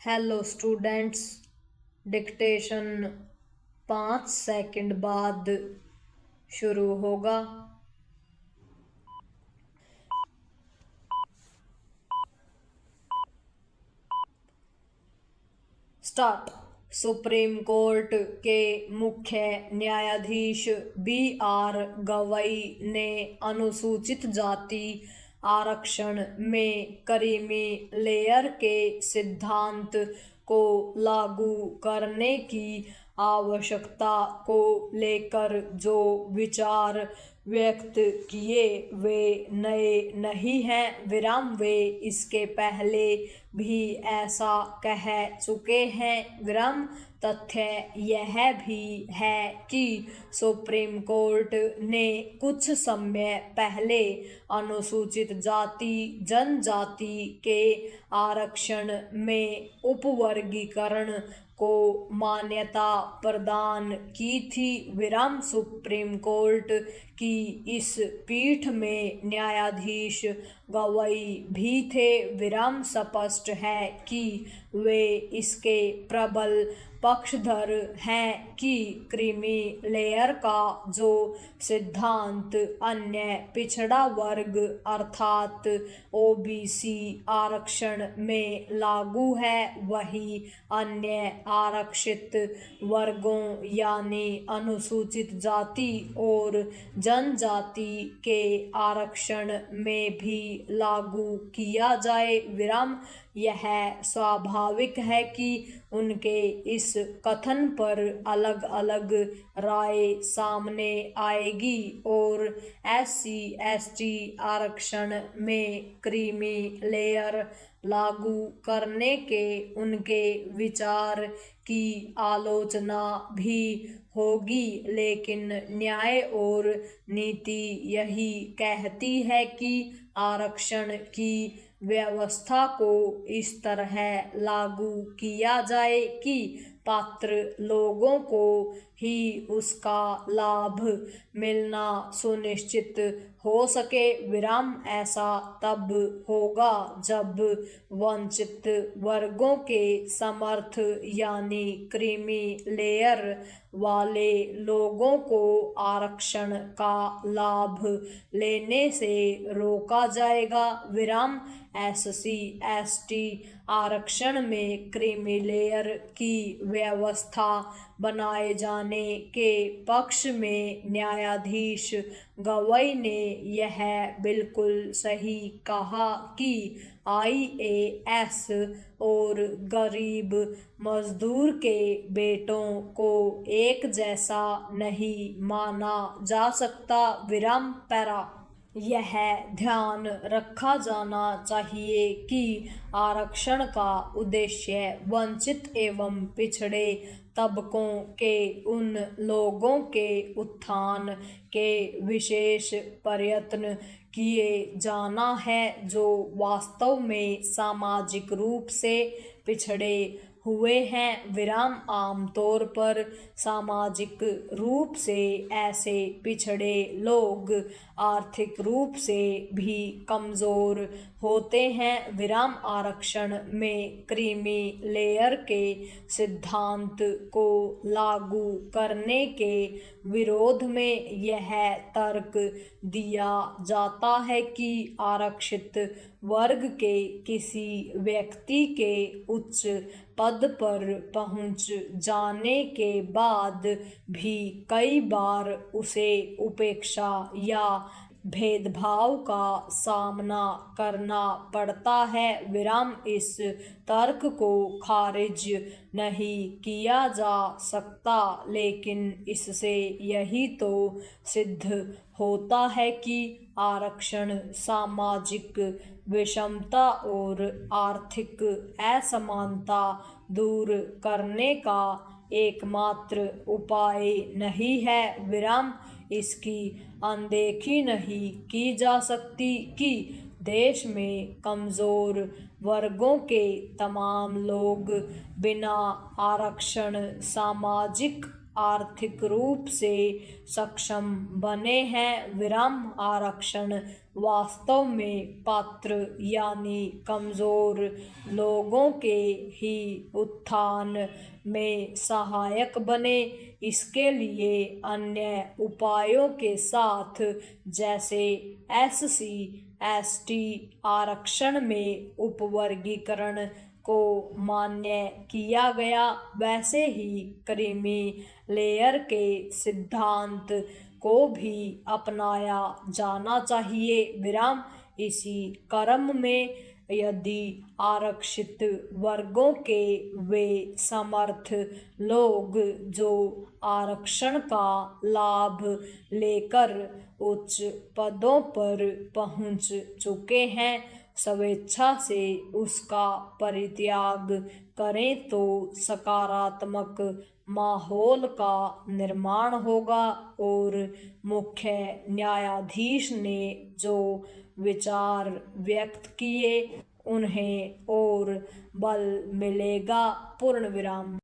Hello students, dictation 5 second बाद शुरू होगा। स्टार्ट। सुप्रीम कोर्ट के मुख्य न्यायाधीश B.R. गवई ने अनुसूचित जाति आरक्षण में क्रीमी लेयर के सिद्धांत को लागू करने की आवश्यकता को लेकर जो विचार व्यक्त किए वे नए नहीं हैं। वे इसके पहले भी ऐसा कह चुके हैं। तथ्य यह भी है कि सुप्रीम कोर्ट ने कुछ समय पहले अनुसूचित जाति जनजाति के आरक्षण में उपवर्गीकरण को मान्यता प्रदान की थी। सुप्रीम कोर्ट की इस पीठ में न्यायाधीश गवई भी थे। स्पष्ट है कि वे इसके प्रबल पक्षधर हैं कि क्रीमी लेयर का जो सिद्धांत अन्य पिछड़ा वर्ग अर्थात OBC आरक्षण में लागू है वही अन्य आरक्षित वर्गों यानी अनुसूचित जाति और जनजाति के आरक्षण में भी लागू किया जाए। यह स्वाभाविक है कि उनके इस कथन पर अलग अलग राय सामने आएगी और SC/ST आरक्षण में क्रीमी लेयर लागू करने के उनके विचार की आलोचना भी होगी, लेकिन न्याय और नीति यही कहती है कि आरक्षण की व्यवस्था को इस तरह लागू किया जाए कि पात्र लोगों को ही उसका लाभ मिलना सुनिश्चित हो सके। ऐसा तब होगा जब वंचित वर्गों के समर्थ यानी क्रीमी लेयर वाले लोगों को आरक्षण का लाभ लेने से रोका जाएगा। SC/ST आरक्षण में क्रीमी लेयर की व्यवस्था बनाए जाने के पक्ष में न्यायाधीश गवई ने यह बिल्कुल सही कहा कि IAS और गरीब मजदूर के बेटों को एक जैसा नहीं माना जा सकता। पैरा यह ध्यान रखा जाना चाहिए कि आरक्षण का उद्देश्य वंचित एवं पिछड़े तबकों के उन लोगों के उत्थान के विशेष प्रयत्न किए जाना है जो वास्तव में सामाजिक रूप से पिछड़े हुए हैं। आमतौर पर सामाजिक रूप से ऐसे पिछड़े लोग आर्थिक रूप से भी कमजोर होते हैं। आरक्षण में क्रीमी लेयर के सिद्धांत को लागू करने के विरोध में यह तर्क दिया जाता है कि आरक्षित वर्ग के किसी व्यक्ति के उच्च पद पर पहुंच जाने के बाद भी कई बार उसे उपेक्षा या भेदभाव का सामना करना पड़ता है। इस तर्क को खारिज नहीं किया जा सकता, लेकिन इससे यही तो सिद्ध होता है कि आरक्षण सामाजिक विषमता और आर्थिक असमानता दूर करने का एकमात्र उपाय नहीं है। इसकी अनदेखी नहीं की जा सकती कि देश में कमजोर वर्गों के तमाम लोग बिना आरक्षण सामाजिक आर्थिक रूप से सक्षम बने हैं। विराम आरक्षण वास्तव में पात्र यानी कमजोर लोगों के ही उत्थान में सहायक बने। इसके लिए अन्य उपायों के साथ जैसे SC ST आरक्षण में उपवर्गीकरण को मान्य किया गया, वैसे ही क्रीमी लेयर के सिद्धांत को भी अपनाया जाना चाहिए। विराम इसी क्रम में यदि आरक्षित वर्गों के वे समर्थ लोग जो आरक्षण का लाभ लेकर उच्च पदों पर पहुंच चुके हैं स्वेच्छा से उसका परित्याग करें तो सकारात्मक माहौल का निर्माण होगा और मुख्य न्यायाधीश ने जो विचार व्यक्त किए उन्हें और बल मिलेगा। पूर्ण विराम।